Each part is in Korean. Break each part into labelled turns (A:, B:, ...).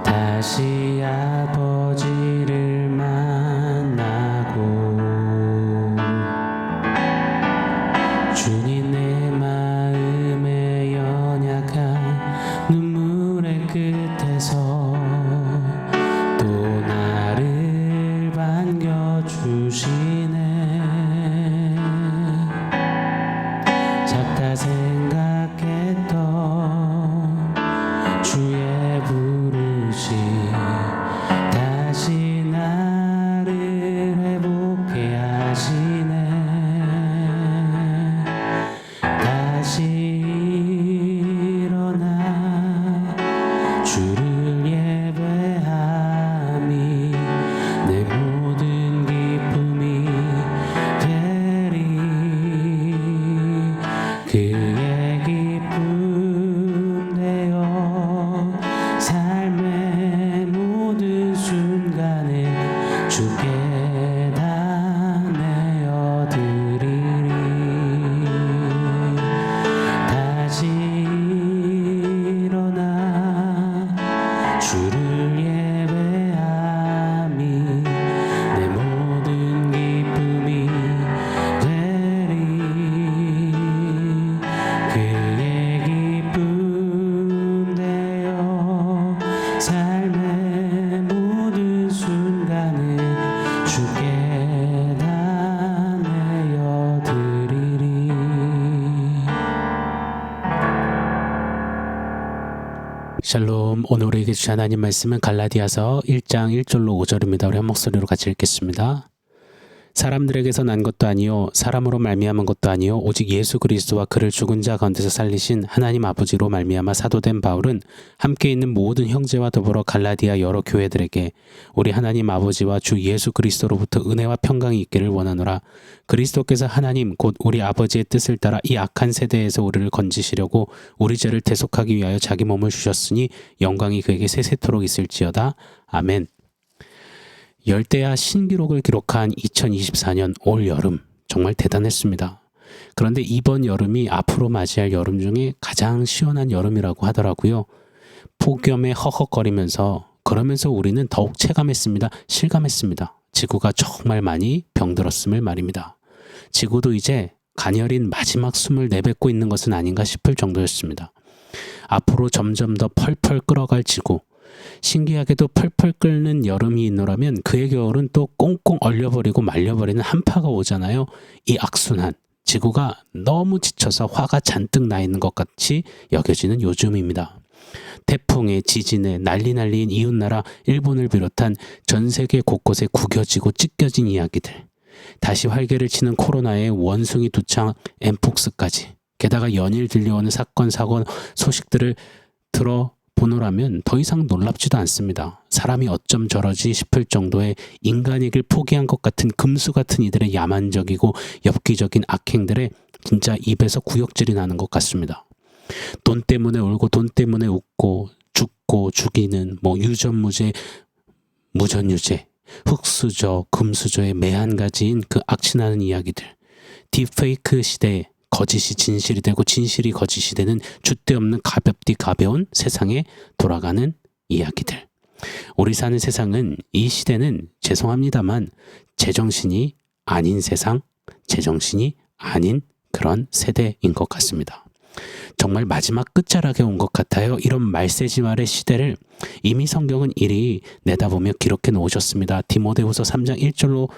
A: 다시 아버지를 만나고 주님 내 마음의 연약한 눈물의 끝에서 또 나를 반겨주시네. 작다 생각했던 주의 부르심 다시 나를 회복해 하시네. 다시 일어나 주를 예배함이 내 모든 기쁨이 되리. 그의 기쁨 되어 삶의 모든 순간에 주께 다 내어드리리. 다시 일어나 주를 예배함이 내 모든 기쁨이 되리. 그의 기쁨 되어 삶의 모든 순간에 주께 다 내어드리리. 샬롬. 오늘 우리에게 주신 하나님 말씀은 갈라디아서 1장 1절로 5절입니다. 우리 한 목소리로 같이 읽겠습니다. 사람들에게서 난 것도 아니요 사람으로 말미암은 것도 아니요 오직 예수 그리스도와 그를 죽은 자 가운데서 살리신 하나님 아버지로 말미암아 사도된 바울은 함께 있는 모든 형제와 더불어 갈라디아 여러 교회들에게 우리 하나님 아버지와 주 예수 그리스도로부터 은혜와 평강이 있기를 원하노라. 그리스도께서 하나님 곧 우리 아버지의 뜻을 따라 이 악한 세대에서 우리를 건지시려고 우리 죄를 대속하기 위하여 자기 몸을 주셨으니 영광이 그에게 세세토록 있을지어다. 아멘. 열대야 신기록을 기록한 2024년 올 여름 정말 대단했습니다. 그런데 이번 여름이 앞으로 맞이할 여름 중에 가장 시원한 여름이라고 하더라고요. 폭염에 허헉거리면서 그러면서 우리는 더욱 체감했습니다. 실감했습니다. 지구가 정말 많이 병들었음을 말입니다. 지구도 이제 가녀린 마지막 숨을 내뱉고 있는 것은 아닌가 싶을 정도였습니다. 앞으로 점점 더 펄펄 끓어갈 지구, 신기하게도 펄펄 끓는 여름이 있노라면 그의 겨울은 또 꽁꽁 얼려버리고 말려버리는 한파가 오잖아요. 이 악순환, 지구가 너무 지쳐서 화가 잔뜩 나 있는 것 같이 여겨지는 요즘입니다. 태풍에 지진에 난리인 이웃나라 일본을 비롯한 전 세계 곳곳에 구겨지고 찢겨진 이야기들, 다시 활개를 치는 코로나의 원숭이 두창 엠폭스까지, 게다가 연일 들려오는 사건 사고 소식들을 들어보노라면 더 이상 놀랍지도 않습니다. 사람이 어쩜 저러지 싶을 정도의 인간이길 포기한 것 같은 금수 같은 이들의 야만적이고 엽기적인 악행들에 진짜 입에서 구역질이 나는 것 같습니다. 돈 때문에 울고 돈 때문에 웃고 죽고 죽이는 유전무죄, 무전유죄, 흑수저, 금수저의 매한가지인 그 악취나는 이야기들, 딥페이크 시대에 거짓이 진실이 되고 진실이 거짓이 되는 줏대없는 가볍디 가벼운 세상에 돌아가는 이야기들. 우리 사는 세상은, 이 시대는 죄송합니다만 제정신이 아닌 세상, 제정신이 아닌 그런 세대인 것 같습니다. 정말 마지막 끝자락에 온 것 같아요. 이런 말세지말의 시대를 이미 성경은 이리 내다보며 기록해 놓으셨습니다. 디모데후서 3장 1절로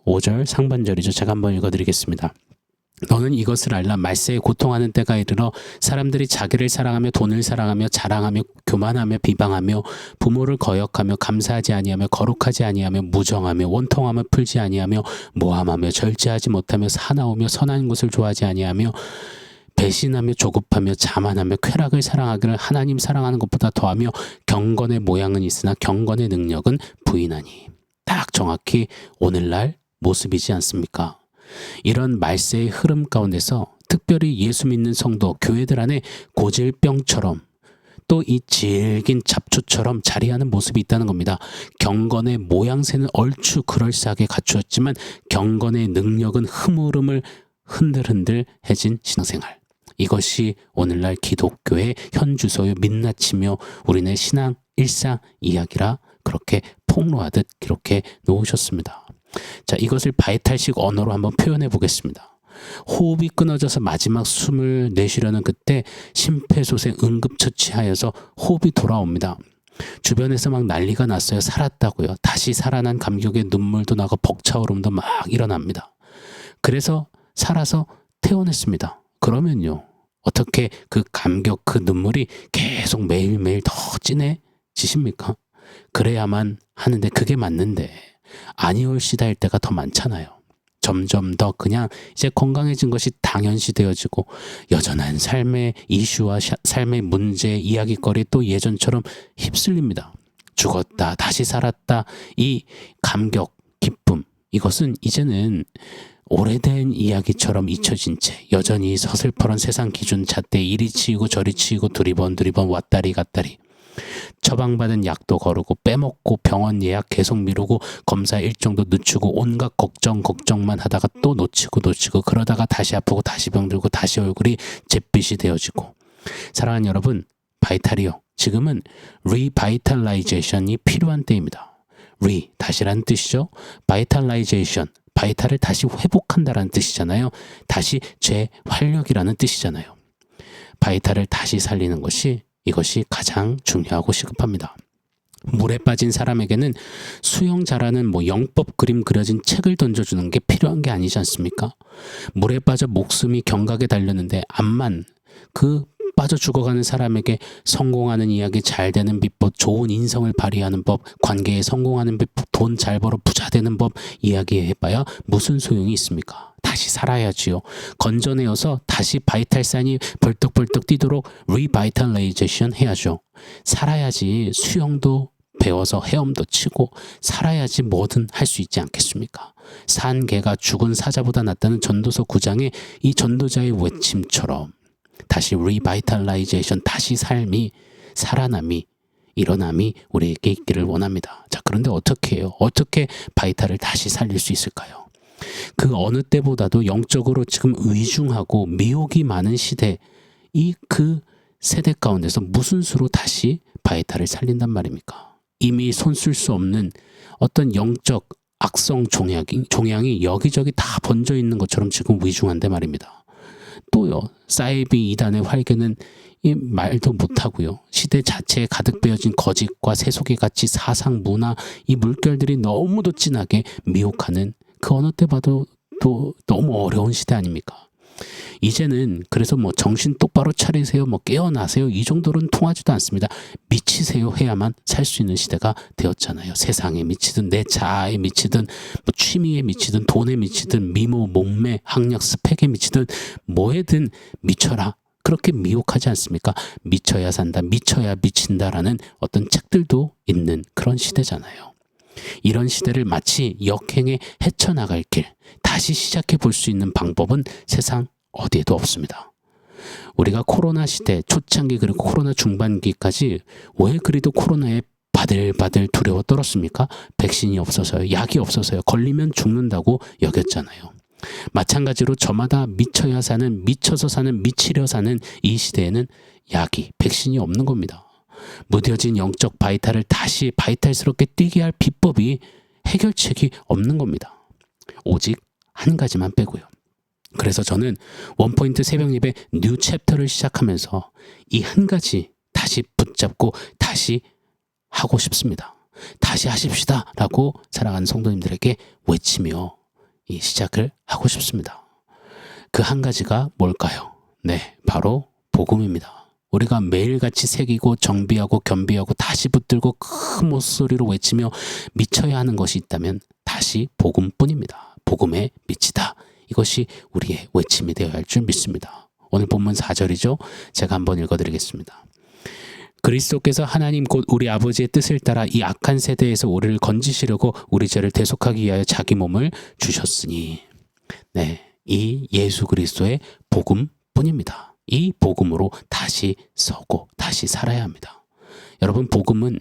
A: 5절 상반절이죠. 제가 한번 읽어드리겠습니다. 너는 이것을 알라. 말세에 고통하는 때가 이르러 사람들이 자기를 사랑하며 돈을 사랑하며 자랑하며 교만하며 비방하며 부모를 거역하며 감사하지 아니하며 거룩하지 아니하며 무정하며 원통함을 풀지 아니하며 모함하며 절제하지 못하며 사나우며 선한 것을 좋아하지 아니하며 배신하며 조급하며 자만하며 쾌락을 사랑하기를 하나님 사랑하는 것보다 더하며 경건의 모양은 있으나 경건의 능력은 부인하니. 딱 정확히 오늘날 모습이지 않습니까? 이런 말세의 흐름 가운데서 특별히 예수 믿는 성도, 교회들 안에 고질병처럼 또 이 질긴 잡초처럼 자리하는 모습이 있다는 겁니다. 경건의 모양새는 얼추 그럴싸하게 갖추었지만 경건의 능력은 흐물흐물 흔들흔들해진 신앙생활. 이것이 오늘날 기독교의 현주소요 민낯이며 우리네 신앙 일상 이야기라 그렇게 폭로하듯 기록해 놓으셨습니다. 자, 이것을 바이탈식 언어로 한번 표현해 보겠습니다. 호흡이 끊어져서 마지막 숨을 내쉬려는 그때 심폐소생 응급처치하여서 호흡이 돌아옵니다. 주변에서 막 난리가 났어요. 살았다고요. 다시 살아난 감격에 눈물도 나고 벅차오름도 막 일어납니다. 그래서 살아서 퇴원했습니다. 그러면요, 어떻게 그 감격, 그 눈물이 계속 매일매일 더 진해지십니까? 그래야만 하는데 그게 맞는데 아니올시다 할 때가 더 많잖아요. 점점 더 그냥 이제 건강해진 것이 당연시 되어지고 여전한 삶의 이슈와 삶의 문제, 이야기거리 또 예전처럼 휩쓸립니다. 죽었다, 다시 살았다, 이 감격, 기쁨, 이것은 이제는 오래된 이야기처럼 잊혀진 채 여전히 서슬퍼런 세상 기준 잣대 이리 치이고 저리 치이고 두리번 왔다리 갔다리 처방받은 약도 거르고 빼먹고 병원 예약 계속 미루고 검사 일정도 늦추고 온갖 걱정만 하다가 또 놓치고 그러다가 다시 아프고 다시 병들고 다시 얼굴이 잿빛이 되어지고 사랑하는 여러분, 바이탈이요. 지금은 리바이탈라이제이션이 필요한 때입니다. 다시라는 뜻이죠. 바이탈라이제이션, 바이탈을 다시 회복한다라는 뜻이잖아요. 다시 재활력이라는 뜻이잖아요. 바이탈을 다시 살리는 것이 이것이 가장 중요하고 시급합니다. 물에 빠진 사람에게는 수영 잘하는 영법 그림 그려진 책을 던져주는 게 필요한 게 아니지 않습니까? 물에 빠져 목숨이 경각에 달렸는데 암만 그 빠져 죽어가는 사람에게 성공하는 이야기, 잘 되는 비법, 좋은 인성을 발휘하는 법, 관계에 성공하는 비법, 돈 잘 벌어 부자 되는 법 이야기해봐야 무슨 소용이 있습니까? 다시 살아야지요. 건져내어서 다시 바이탈산이 벌떡벌떡 뛰도록 리바이탈라이제이션 해야죠. 살아야지 수영도 배워서 헤엄도 치고 살아야지 뭐든 할 수 있지 않겠습니까? 산 개가 죽은 사자보다 낫다는 전도서 9장의 이 전도자의 외침처럼 다시 리바이탈라이제이션, 다시 삶이, 살아남이, 일어남이 우리에게 있기를 원합니다. 자, 그런데 어떻게 해요? 어떻게 바이탈을 다시 살릴 수 있을까요? 그 어느 때보다도 영적으로 지금 의중하고 미혹이 많은 시대, 그 세대 가운데서 무슨 수로 다시 바이탈을 살린단 말입니까? 이미 손쓸 수 없는 어떤 영적 악성 종양이 여기저기 다 번져 있는 것처럼 지금 위중한데 말입니다. 또요, 사이비 이단의 활개는 이 말도 못하고요. 시대 자체에 가득 베어진 거짓과 세속의 가치, 사상, 문화, 이 물결들이 너무도 진하게 미혹하는 그 어느 때 봐도 또 너무 어려운 시대 아닙니까? 이제는 그래서 정신 똑바로 차리세요, 깨어나세요, 이 정도로는 통하지도 않습니다. 미치세요 해야만 살 수 있는 시대가 되었잖아요. 세상에 미치든 내 자아에 미치든 취미에 미치든 돈에 미치든 미모, 몸매, 학력, 스펙에 미치든 뭐에든 미쳐라. 그렇게 미혹하지 않습니까? 미쳐야 산다, 미쳐야 미친다라는 어떤 책들도 있는 그런 시대잖아요. 이런 시대를 마치 역행에 헤쳐나갈 길, 다시 시작해 볼 수 있는 방법은 세상 어디에도 없습니다. 우리가 코로나 시대 초창기 그리고 코로나 중반기까지 왜 그리도 코로나에 바들바들 두려워 떨었습니까? 백신이 없어서요, 약이 없어서요, 걸리면 죽는다고 여겼잖아요. 마찬가지로 저마다 미쳐야 사는, 미쳐서 사는, 미치려 사는 이 시대에는 약이, 백신이 없는 겁니다. 무뎌진 영적 바이탈을 다시 바이탈스럽게 뛰게 할 비법이, 해결책이 없는 겁니다. 오직 한 가지만 빼고요. 그래서 저는 원포인트 새벽 예배 뉴 챕터를 시작하면서 이 한 가지 다시 붙잡고 다시 하고 싶습니다. 다시 하십시다 라고 사랑하는 성도님들에게 외치며 이 시작을 하고 싶습니다. 그 한 가지가 뭘까요? 네, 바로 복음입니다. 우리가 매일같이 새기고 정비하고 겸비하고 다시 붙들고 큰 목소리로 외치며 미쳐야 하는 것이 있다면 다시 복음뿐입니다. 복음에 미치다. 이것이 우리의 외침이 되어야 할 줄 믿습니다. 오늘 본문 4절이죠. 제가 한번 읽어드리겠습니다. 그리스도께서 하나님 곧 우리 아버지의 뜻을 따라 이 악한 세대에서 우리를 건지시려고 우리 죄를 대속하기 위하여 자기 몸을 주셨으니. 네, 이 예수 그리스도의 복음뿐입니다. 이 복음으로 다시 서고 다시 살아야 합니다. 여러분, 복음은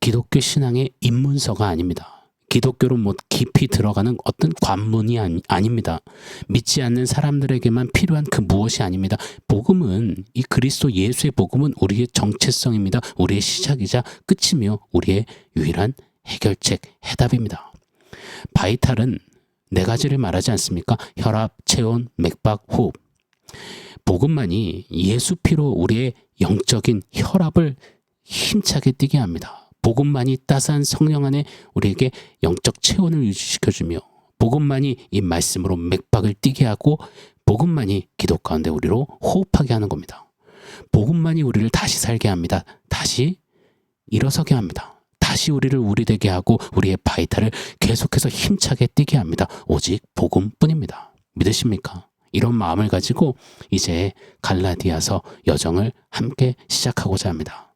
A: 기독교 신앙의 입문서가 아닙니다. 기독교로 뭐 깊이 들어가는 어떤 관문이 아닙니다. 믿지 않는 사람들에게만 필요한 그 무엇이 아닙니다. 복음은, 이 그리스도 예수의 복음은 우리의 정체성입니다. 우리의 시작이자 끝이며 우리의 유일한 해결책, 해답입니다. 바이탈은 네 가지를 말하지 않습니까? 혈압, 체온, 맥박, 호흡. 복음만이 예수 피로 우리의 영적인 혈압을 힘차게 뛰게 합니다. 복음만이 따스한 성령 안에 우리에게 영적 체온을 유지시켜주며, 복음만이 이 말씀으로 맥박을 뛰게 하고, 복음만이 기도 가운데 우리로 호흡하게 하는 겁니다. 복음만이 우리를 다시 살게 합니다. 다시 일어서게 합니다. 다시 우리를 우리되게 하고 우리의 바이탈을 계속해서 힘차게 뛰게 합니다. 오직 복음뿐입니다. 믿으십니까? 이런 마음을 가지고 이제 갈라디아서 여정을 함께 시작하고자 합니다.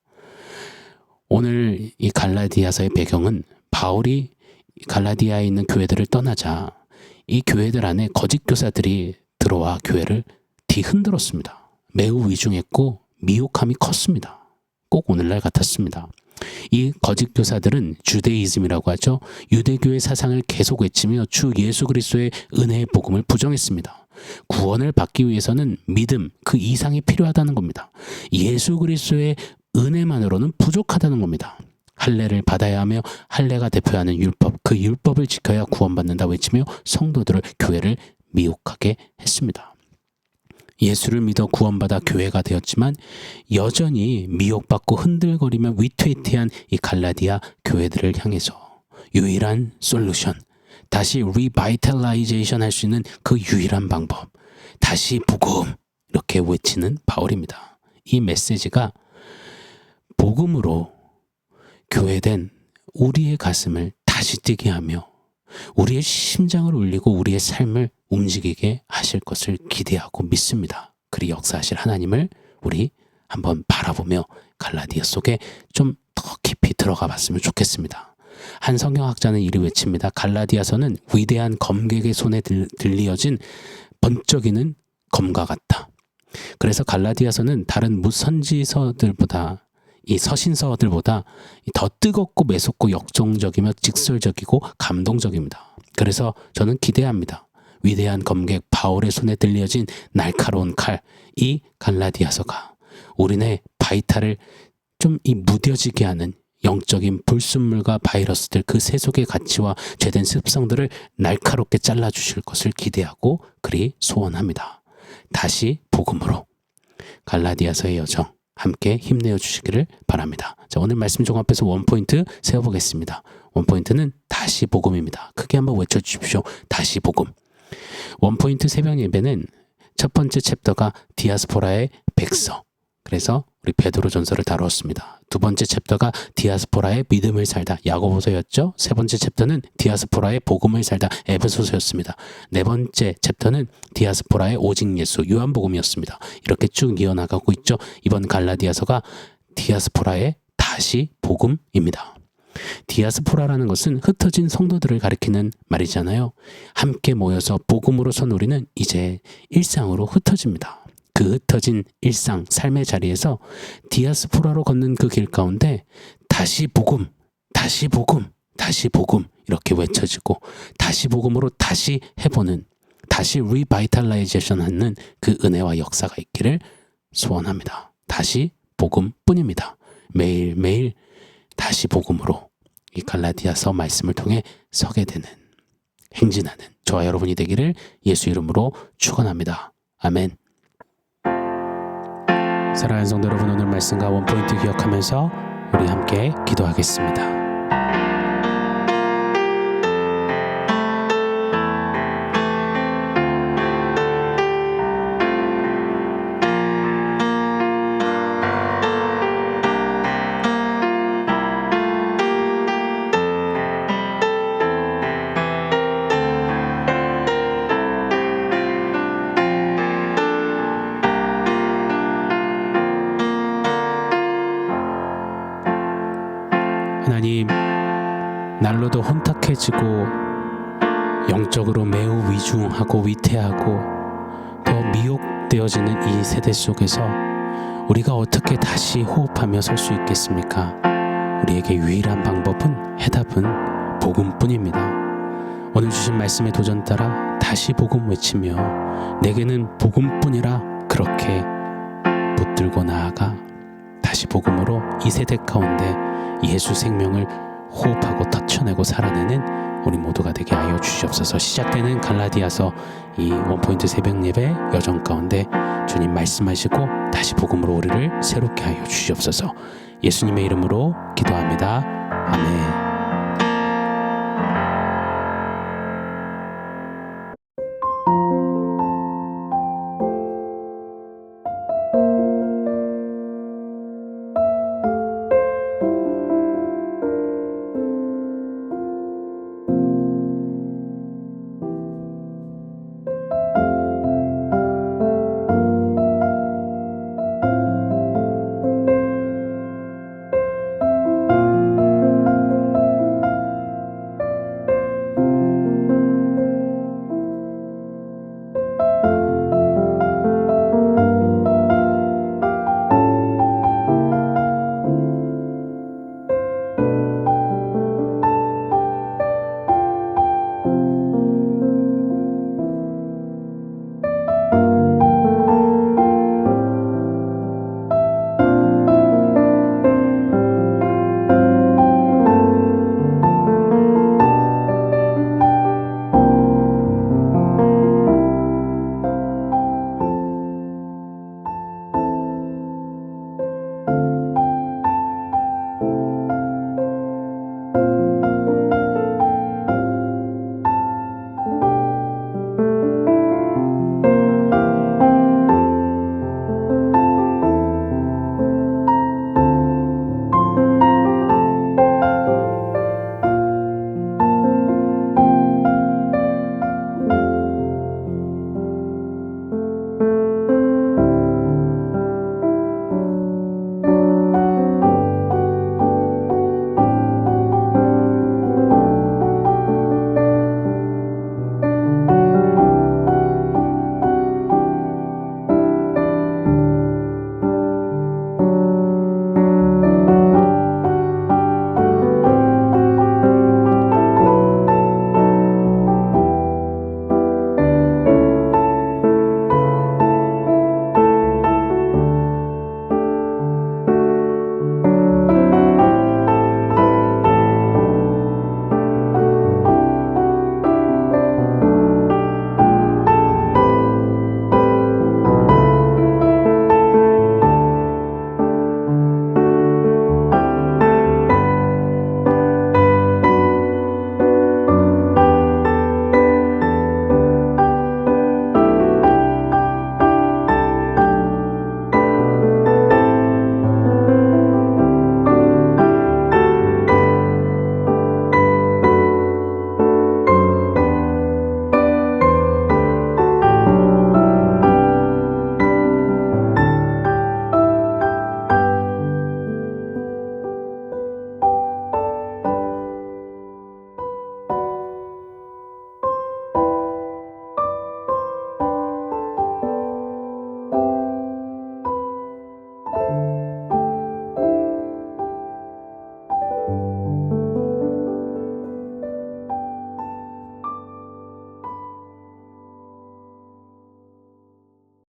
A: 오늘 이 갈라디아서의 배경은 바울이 갈라디아에 있는 교회들을 떠나자 이 교회들 안에 거짓 교사들이 들어와 교회를 뒤흔들었습니다. 매우 위중했고 미혹함이 컸습니다. 꼭 오늘날 같았습니다. 이 거짓 교사들은 주데이즘이라고 하죠. 유대교의 사상을 계속 외치며 주 예수 그리스도의 은혜의 복음을 부정했습니다. 구원을 받기 위해서는 믿음, 그 이상이 필요하다는 겁니다. 예수 그리스도의 은혜만으로는 부족하다는 겁니다. 할례를 받아야 하며 할례가 대표하는 율법, 그 율법을 지켜야 구원받는다 외치며 성도들을, 교회를 미혹하게 했습니다. 예수를 믿어 구원받아 교회가 되었지만 여전히 미혹받고 흔들거리며 위태위태한 이 갈라디아 교회들을 향해서 유일한 솔루션, 다시 리바이탈라이제이션 할 수 있는 그 유일한 방법, 다시 복음, 이렇게 외치는 바울입니다. 이 메시지가 복음으로 교회된 우리의 가슴을 다시 뛰게 하며 우리의 심장을 울리고 우리의 삶을 움직이게 하실 것을 기대하고 믿습니다. 그리 역사하실 하나님을 우리 한번 바라보며 갈라디아 속에 좀 더 깊이 들어가 봤으면 좋겠습니다. 한 성경학자는 이리 외칩니다. 갈라디아서는 위대한 검객의 손에 들리어진 번쩍이는 검과 같다. 그래서 갈라디아서는 다른 무선지서들보다, 이 서신서들보다 더 뜨겁고 매섭고 역동적이며 직설적이고 감동적입니다. 그래서 저는 기대합니다. 위대한 검객 바울의 손에 들려진 날카로운 칼, 이 갈라디아서가 우리네 바이탈을 좀 이 무뎌지게 하는 영적인 불순물과 바이러스들, 그 세속의 가치와 죄된 습성들을 날카롭게 잘라주실 것을 기대하고 그리 소원합니다. 다시 복음으로 갈라디아서의 여정 함께 힘내어 주시기를 바랍니다. 자, 오늘 말씀 종합해서 원포인트 세워보겠습니다. 원포인트는 다시 복음입니다. 크게 한번 외쳐주십시오. 다시 복음. 원포인트 새벽 예배는 첫 번째 챕터가 디아스포라의 백서, 그래서 우리 베드로 전서를 다루었습니다. 두 번째 챕터가 디아스포라의 믿음을 살다, 야고보서였죠. 세 번째 챕터는 디아스포라의 복음을 살다, 에베소서였습니다. 네 번째 챕터는 디아스포라의 오직 예수, 요한복음이었습니다. 이렇게 쭉 이어나가고 있죠. 이번 갈라디아서가 디아스포라의 다시 복음입니다. 디아스포라라는 것은 흩어진 성도들을 가리키는 말이잖아요. 함께 모여서 복음으로 선 우리는 이제 일상으로 흩어집니다. 그 흩어진 일상, 삶의 자리에서 디아스포라로 걷는 그 길 가운데 다시 복음, 다시 복음, 다시 복음 이렇게 외쳐지고 다시 복음으로 다시 해보는, 다시 리바이탈라이제이션 하는 그 은혜와 역사가 있기를 소원합니다. 다시 복음뿐입니다. 매일매일 다시 복음으로 이 갈라디아서 말씀을 통해 서게 되는, 행진하는 저와 여러분이 되기를 예수 이름으로 축원합니다. 아멘. 사랑하는 성도 여러분, 오늘 말씀과 원포인트 기억하면서 우리 함께 기도하겠습니다. 하나님, 날로도 혼탁해지고 영적으로 매우 위중하고 위태하고 더 미혹되어지는 이 세대 속에서 우리가 어떻게 다시 호흡하며 설 수 있겠습니까? 우리에게 유일한 방법은, 해답은 복음뿐입니다. 오늘 주신 말씀의 도전 따라 다시 복음 외치며 내게는 복음뿐이라 그렇게 붙들고 나아가 다시 복음으로 이 세대 가운데 예수 생명을 호흡하고 터쳐내고 살아내는 우리 모두가 되게 하여 주시옵소서. 시작되는 갈라디아서 이 원포인트 새벽 예배 여정 가운데 주님 말씀하시고 다시 복음으로 우리를 새롭게 하여 주시옵소서. 예수님의 이름으로 기도합니다. 아멘.